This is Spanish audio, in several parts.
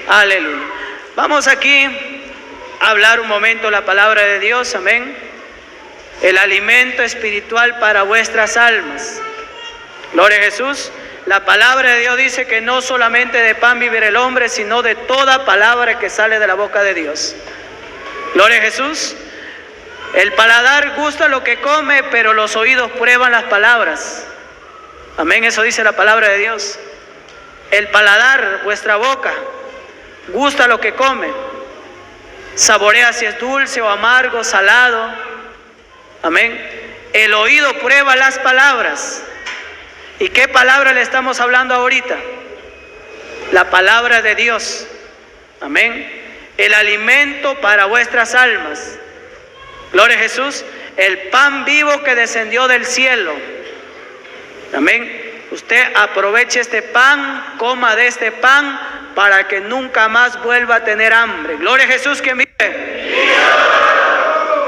Aleluya. Vamos aquí a hablar un momento la palabra de Dios, amén. El alimento espiritual para vuestras almas. Gloria a Jesús. La palabra de Dios dice que no solamente de pan vivirá el hombre, sino de toda palabra que sale de la boca de Dios. Gloria a Jesús. El paladar gusta lo que come, pero los oídos prueban las palabras. Amén, eso dice la palabra de Dios. El paladar, vuestra boca, gusta lo que come. Saborea si es dulce o amargo, salado. Amén. El oído prueba las palabras. ¿Y qué palabra le estamos hablando ahorita? La palabra de Dios. Amén. El alimento para vuestras almas. Gloria a Jesús. El pan vivo que descendió del cielo. Amén. Usted aproveche este pan, coma de este pan para que nunca más vuelva a tener hambre. Gloria a Jesús, que vive.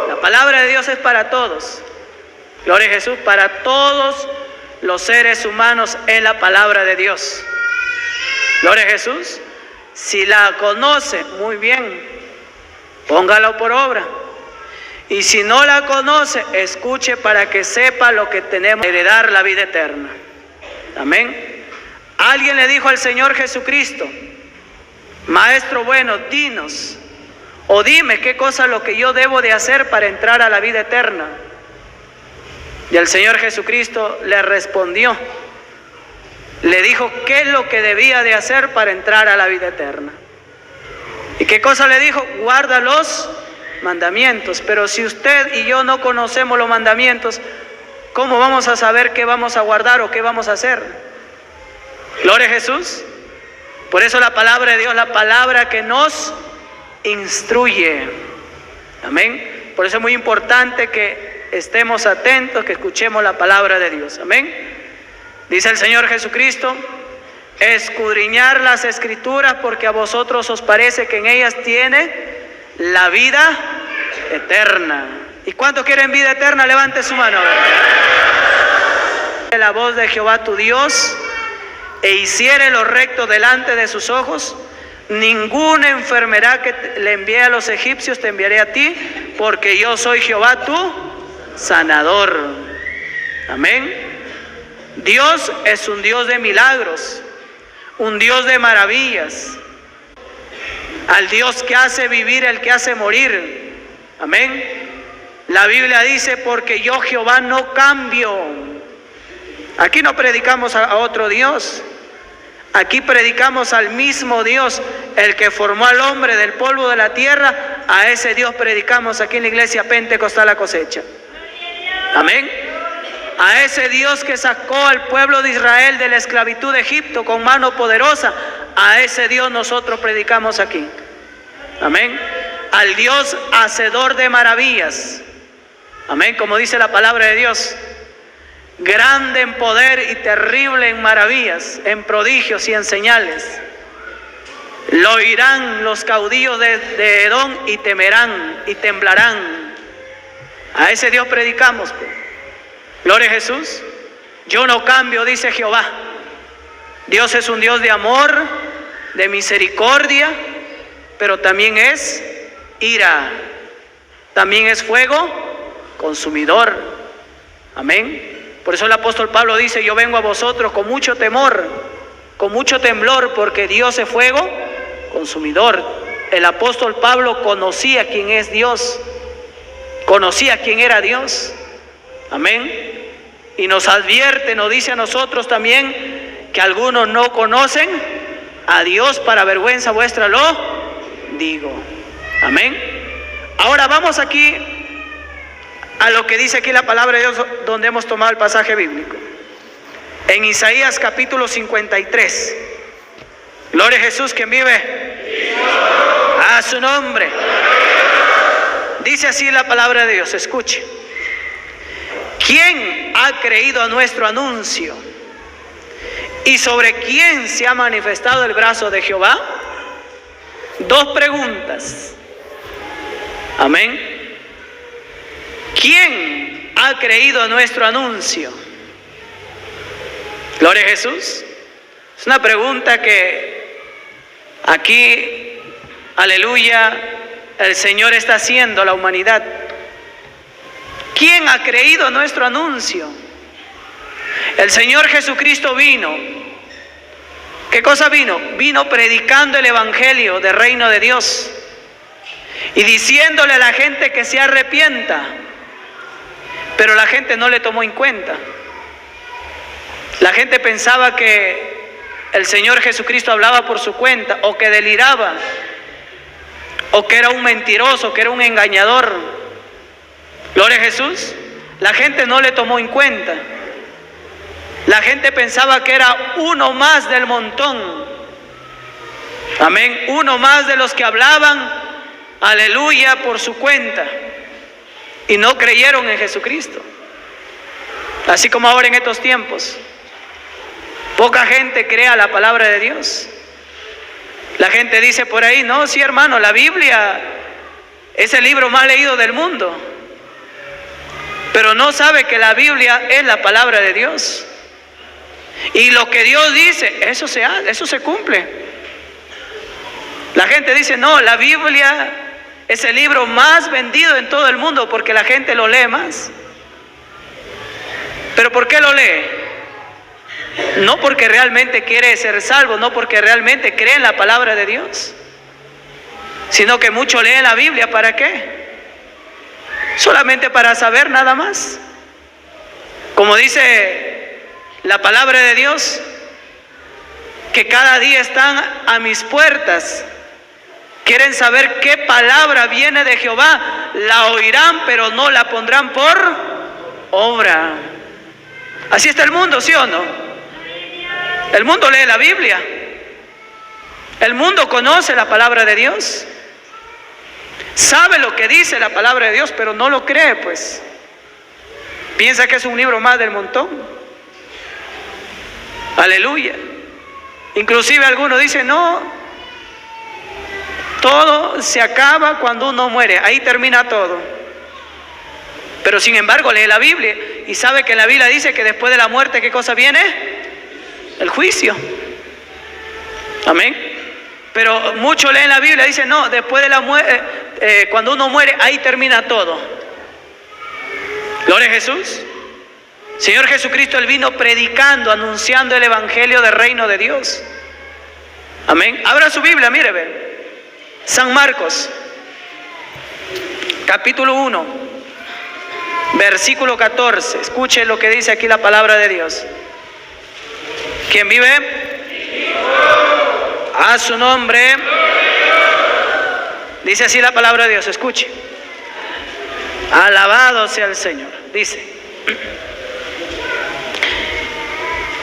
La palabra de Dios es para todos. Gloria a Jesús, para todos los seres humanos es la palabra de Dios. Gloria a Jesús. Si la conoce, muy bien, póngalo por obra. Y si no la conoce, escuche para que sepa lo que tenemos que heredar, la vida eterna. Amén. Alguien le dijo al Señor Jesucristo: Maestro bueno, dinos, o dime qué cosa es lo que yo debo de hacer para entrar a la vida eterna. Y el Señor Jesucristo le respondió, le dijo qué es lo que debía de hacer para entrar a la vida eterna. ¿Y qué cosa le dijo? Guarda los mandamientos. Pero si usted y yo no conocemos los mandamientos, ¿cómo vamos a saber qué vamos a guardar o qué vamos a hacer? Gloria a Jesús. Por eso la palabra de Dios, la palabra que nos instruye. Amén. Por eso es muy importante que estemos atentos, que escuchemos la palabra de Dios. Amén. Dice el Señor Jesucristo: escudriñar las escrituras porque a vosotros os parece que en ellas tiene la vida eterna. ¿Y cuántos quieren vida eterna? Levante su mano. La voz de Jehová tu Dios, e hiciere lo recto delante de sus ojos, ninguna enfermedad que le envié a los egipcios te enviaré a ti, porque yo soy Jehová tu sanador. Amén. Dios es un Dios de milagros, un Dios de maravillas, al Dios que hace vivir, el que hace morir. Amén. La Biblia dice: porque yo Jehová no cambio. Aquí no predicamos a otro Dios. Aquí predicamos al mismo Dios, el que formó al hombre del polvo de la tierra. A ese Dios predicamos aquí en la iglesia Pentecostal La Cosecha. Amén. A ese Dios que sacó al pueblo de Israel de la esclavitud de Egipto con mano poderosa. A ese Dios nosotros predicamos aquí. Amén. Al Dios hacedor de maravillas. Amén. Como dice la palabra de Dios: grande en poder y terrible en maravillas, en prodigios y en señales. Lo oirán los caudillos de Edom y temerán y temblarán. A ese Dios predicamos. Gloria a Jesús. Yo no cambio, dice Jehová. Dios es un Dios de amor, de misericordia, pero también es ira. También es fuego consumidor. Amén. Por eso el apóstol Pablo dice: yo vengo a vosotros con mucho temor, con mucho temblor, porque Dios es fuego consumidor. El apóstol Pablo conocía quién es Dios, conocía quién era Dios. Amén. Y nos advierte, nos dice a nosotros también que algunos no conocen a Dios, para vergüenza vuestra lo digo. Amén. Ahora vamos aquí a lo que dice aquí la palabra de Dios, donde hemos tomado el pasaje bíblico. En Isaías capítulo 53. Gloria a Jesús, quien vive. A su nombre. Dice así la palabra de Dios, escuche. ¿Quién ha creído a nuestro anuncio? ¿Y sobre quién se ha manifestado el brazo de Jehová? Dos preguntas. Amén. ¿Quién ha creído a nuestro anuncio? Gloria a Jesús. Es una pregunta que a Aquí, aleluya, el Señor está haciendo la humanidad. ¿Quién ha creído nuestro anuncio? El Señor Jesucristo vino. ¿Qué cosa vino? Vino predicando el evangelio del reino de Dios y diciéndole a la gente que se arrepienta, pero la gente no le tomó en cuenta. La gente pensaba que el Señor Jesucristo hablaba por su cuenta, o que deliraba, o que era un mentiroso, que era un engañador. Gloria a Jesús. La gente no le tomó en cuenta. La gente pensaba que era uno más del montón. Amén. Uno más de los que hablaban, aleluya, por su cuenta. Y no creyeron en Jesucristo. Así como ahora en estos tiempos. Poca gente crea la palabra de Dios. La gente dice por ahí, no, sí hermano, la Biblia es el libro más leído del mundo. Pero no sabe que la Biblia es la palabra de Dios. Y lo que Dios dice, eso se cumple. La gente dice, no, la Biblia es el libro más vendido en todo el mundo porque la gente lo lee más. ¿Pero por qué lo lee? No porque realmente quiere ser salvo, no porque realmente cree en la palabra de Dios, sino que muchos leen la Biblia, ¿para qué? Solamente para saber nada más. Como dice la palabra de Dios, que cada día están a mis puertas. Quieren saber qué palabra viene de Jehová. La oirán, pero no la pondrán por obra. Así está el mundo, ¿sí o no? El mundo lee la Biblia. El mundo conoce la palabra de Dios. Sabe lo que dice la palabra de Dios, pero no lo cree, pues. Piensa que es un libro más del montón. Aleluya. Inclusive algunos dicen, no, todo se acaba cuando uno muere, ahí termina todo. Pero sin embargo lee la Biblia y sabe que la Biblia dice que después de la muerte, ¿qué cosa viene? El juicio. Amén. Pero muchos leen la Biblia y dicen, no, después de la muerte, cuando uno muere, ahí termina todo. Gloria a Jesús. Señor Jesucristo, Él vino predicando, anunciando el evangelio del reino de Dios. Amén. Abra su Biblia, mire, ve. San Marcos, capítulo 1, versículo 14. Escuche lo que dice aquí la palabra de Dios. ¿Quién vive? A su nombre. Dice así la palabra de Dios, escuche. Alabado sea el Señor. Dice: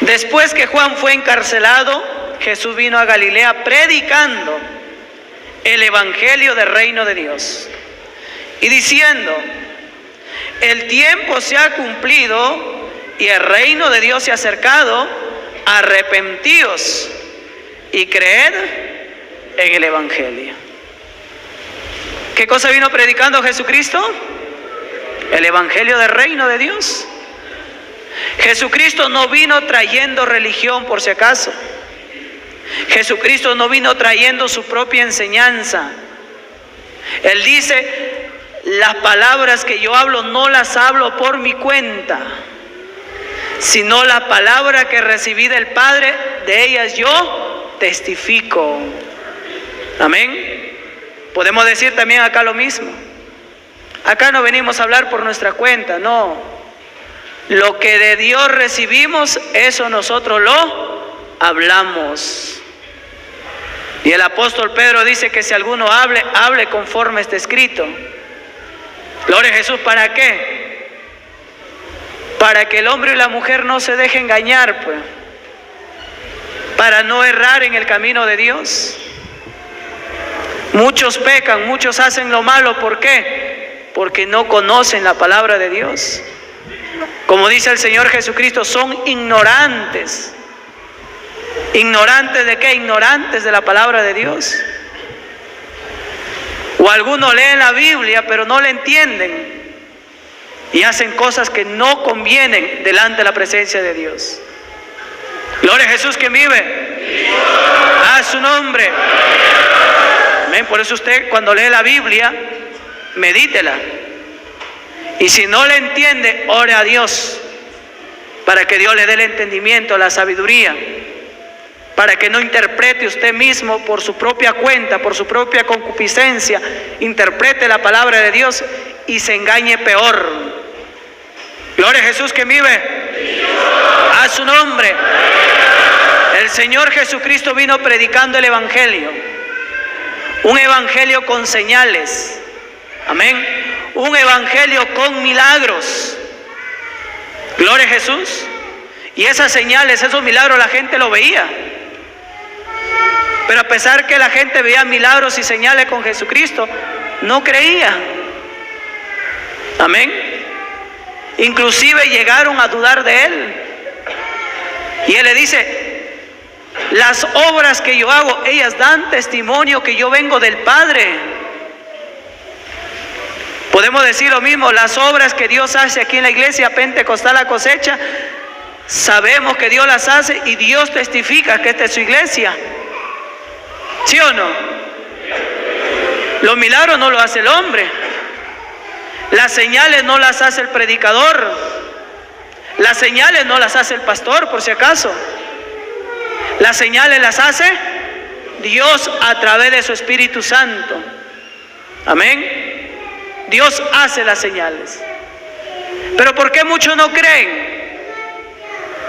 después que Juan fue encarcelado, Jesús vino a Galilea predicando el evangelio del reino de Dios y diciendo: el tiempo se ha cumplido y el reino de Dios se ha acercado, arrepentíos y creed en el evangelio. ¿Qué cosa vino predicando Jesucristo? El evangelio del reino de Dios. Jesucristo no vino trayendo religión por si acaso. Jesucristo no vino trayendo su propia enseñanza. Él dice: las palabras que yo hablo no las hablo por mi cuenta, sino la palabra que recibí del Padre, de ellas yo testifico. Amén. Podemos decir también acá lo mismo. Acá no venimos a hablar por nuestra cuenta, no. Lo que de Dios recibimos, eso nosotros lo hablamos. Y el apóstol Pedro dice que si alguno hable conforme está escrito. Gloria a Jesús. ¿Para qué? Para que el hombre y la mujer no se dejen engañar, pues. Para no errar en el camino de Dios. Muchos pecan, muchos hacen lo malo. ¿Por qué? Porque no conocen la palabra de Dios. Como dice el Señor Jesucristo, son ignorantes. ¿Ignorantes de qué? Ignorantes de la palabra de Dios. O algunos leen la Biblia pero no la entienden y hacen cosas que no convienen delante de la presencia de Dios. Gloria a Jesús, que vive. A su nombre. Amén. Por eso usted cuando lee la Biblia, medítela. Y si no le entiende, ore a Dios para que Dios le dé el entendimiento, la sabiduría, para que no interprete usted mismo por su propia cuenta, por su propia concupiscencia, interprete la palabra de Dios y se engañe peor. Gloria a Jesús que vive. A su nombre. El Señor Jesucristo vino predicando el Evangelio. Un evangelio con señales. Amén. Un evangelio con milagros. Gloria a Jesús. Y esas señales, esos milagros, la gente lo veía. Pero a pesar que la gente veía milagros y señales con Jesucristo, no creía. Amén. Inclusive llegaron a dudar de Él. Y Él le dice: las obras que yo hago, ellas dan testimonio que yo vengo del Padre. Podemos decir lo mismo, las obras que Dios hace aquí en la iglesia Pentecostal La Cosecha, sabemos que Dios las hace y Dios testifica que esta es su iglesia. ¿Sí o no? Los milagros no los hace el hombre. Las señales no las hace el predicador. Las señales no las hace el pastor, por si acaso. Las señales las hace Dios a través de su Espíritu Santo. Amén. Dios hace las señales. Pero ¿por qué muchos no creen?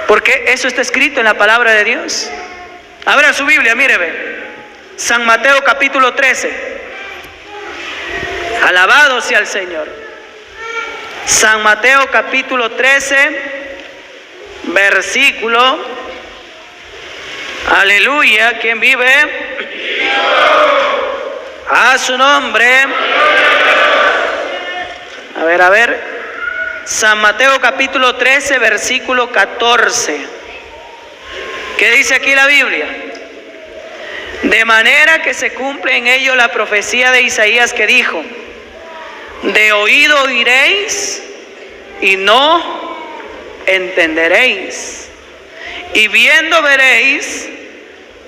Porque eso está escrito en la palabra de Dios. Abra su Biblia, míreme. San Mateo capítulo 13. Alabado sea el Señor. San Mateo capítulo 13, versículo. Aleluya. ¿Quién vive? A su nombre. A ver. San Mateo capítulo 13, versículo 14. ¿Qué dice aquí la Biblia? De manera que se cumple en ello la profecía de Isaías que dijo: de oído oiréis y no entenderéis, y viendo veréis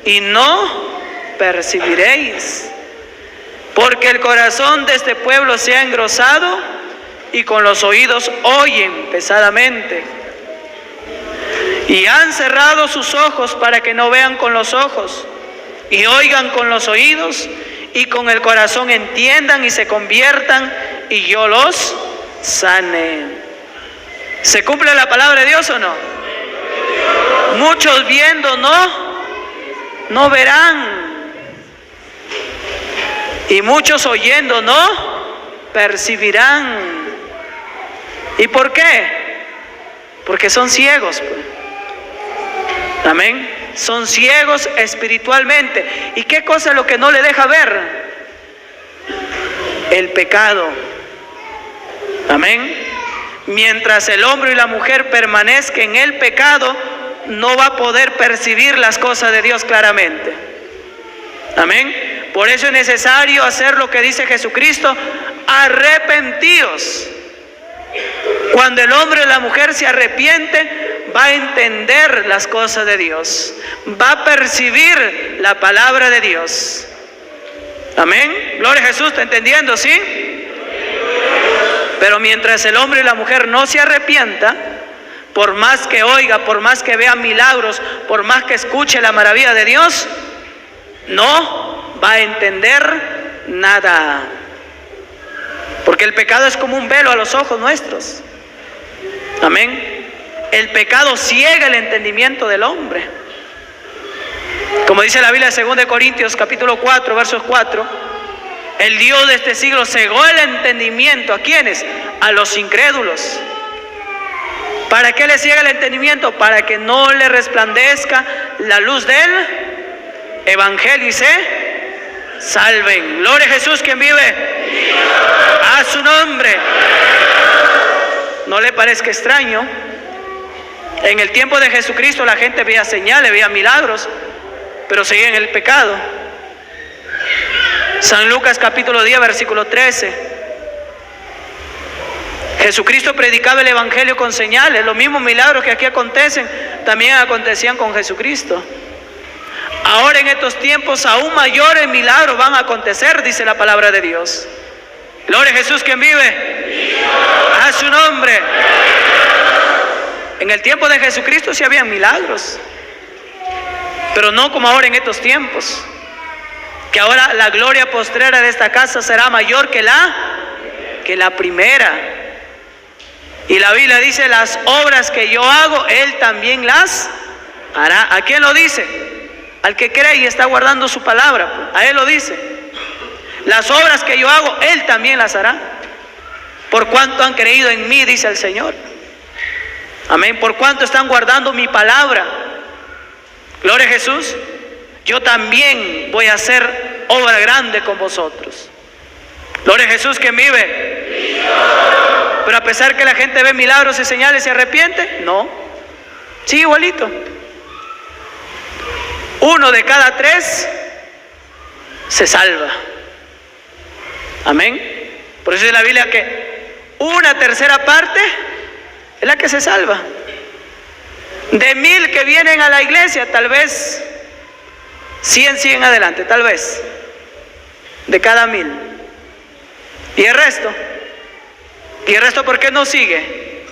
y no percibiréis, porque el corazón de este pueblo se ha engrosado y con los oídos oyen pesadamente, y han cerrado sus ojos para que no vean con los ojos y oigan con los oídos y con el corazón entiendan y se conviertan y yo los sane. ¿Se cumple la palabra de Dios o no? Muchos viendo no verán, y muchos oyendo no percibirán. ¿Y por qué? Porque son ciegos, pues. Amén. Son ciegos espiritualmente. ¿Y qué cosa es lo que no le deja ver? El pecado. Amén. Mientras el hombre y la mujer permanezcan en el pecado, no va a poder percibir las cosas de Dios claramente. Amén. Por eso es necesario hacer lo que dice Jesucristo: arrepentíos. Cuando el hombre y la mujer se arrepienten, va a entender las cosas de Dios, va a percibir la palabra de Dios. Amén. Gloria a Jesús. ¿Está entendiendo? ¿Sí? Pero mientras el hombre y la mujer no se arrepienta, por más que oiga, por más que vea milagros, por más que escuche la maravilla de Dios, no va a entender nada. Porque el pecado es como un velo a los ojos nuestros. Amén. El pecado ciega el entendimiento del hombre. Como dice la Biblia en 2 Corintios capítulo 4, versos 4, el Dios de este siglo cegó el entendimiento. ¿A quiénes? A los incrédulos. ¿Para qué le ciega el entendimiento? Para que no le resplandezca la luz del Evangelio y se salven. Gloria a Jesús, quien vive. A su nombre. ¿No le parezca extraño? En el tiempo de Jesucristo la gente veía señales, veía milagros, pero seguía en el pecado. San Lucas capítulo 10, versículo 13. Jesucristo predicaba el Evangelio con señales. Los mismos milagros que aquí acontecen también acontecían con Jesucristo. Ahora en estos tiempos aún mayores milagros van a acontecer, dice la palabra de Dios. Gloria a Jesús, quien vive. A su nombre. En el tiempo de Jesucristo sí habían milagros, pero no como ahora en estos tiempos. Que ahora la gloria postrera de esta casa será mayor que la primera. Y la Biblia dice: las obras que yo hago, Él también las hará. ¿A quién lo dice? Al que cree y está guardando su palabra. A Él lo dice. Las obras que yo hago, Él también las hará. Por cuanto han creído en mí, dice el Señor. Amén. Por cuanto están guardando mi palabra. Gloria a Jesús. Yo también voy a hacer obra grande con vosotros. Gloria a Jesús, quien vive. Pero a pesar que la gente ve milagros y señales, ¿se arrepiente? No. Sí, igualito. 1 de cada 3 se salva. Amén. Por eso dice la Biblia que 1/3 parte es la que se salva. De 1000 que vienen a la iglesia, tal vez 100 siguen adelante, tal vez. De cada 1000. ¿Y el resto? ¿Y el resto por qué no sigue?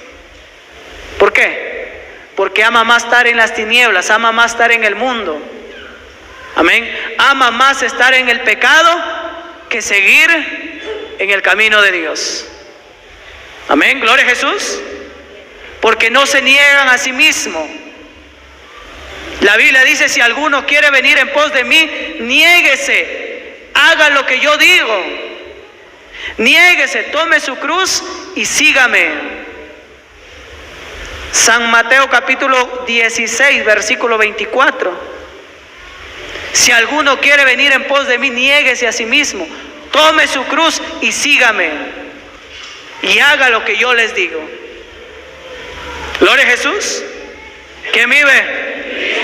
¿Por qué? Porque ama más estar en las tinieblas, ama más estar en el mundo. Amén. Ama más estar en el pecado que seguir en el camino de Dios. Amén. Gloria a Jesús. Porque no se niegan a sí mismos. La Biblia dice: si alguno quiere venir en pos de mí, niéguese, haga lo que yo digo. Niéguese, tome su cruz y sígame. San Mateo capítulo 16, versículo 24. Si alguno quiere venir en pos de mí, niéguese a sí mismo, tome su cruz y sígame. Y haga lo que yo les digo. Gloria a Jesús. ¿Quién vive?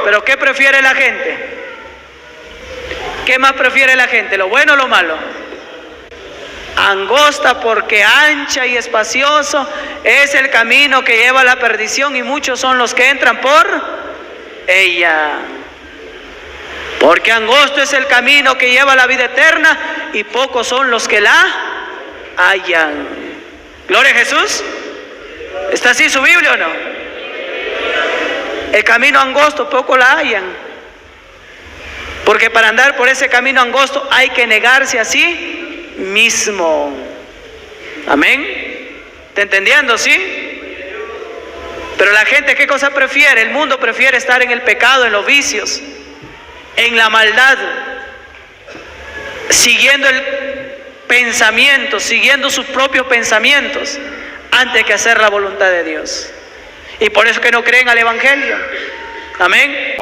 ¿Pero qué prefiere la gente? ¿Qué más prefiere la gente? ¿Lo bueno o lo malo? Angosta, porque ancha y espacioso es el camino que lleva a la perdición, y muchos son los que entran por ella. Porque angosto es el camino que lleva a la vida eterna, y pocos son los que la hallan. Gloria a Jesús. ¿Está así su Biblia o no? El camino angosto, pocos la hallan. Porque para andar por ese camino angosto hay que negarse a sí mismo. Amén. ¿Está entendiendo? ¿Sí? Pero la gente, ¿qué cosa prefiere? El mundo prefiere estar en el pecado, en los vicios, en la maldad, siguiendo el pensamiento, siguiendo sus propios pensamientos, antes que hacer la voluntad de Dios. Y por eso que no creen al Evangelio. Amén.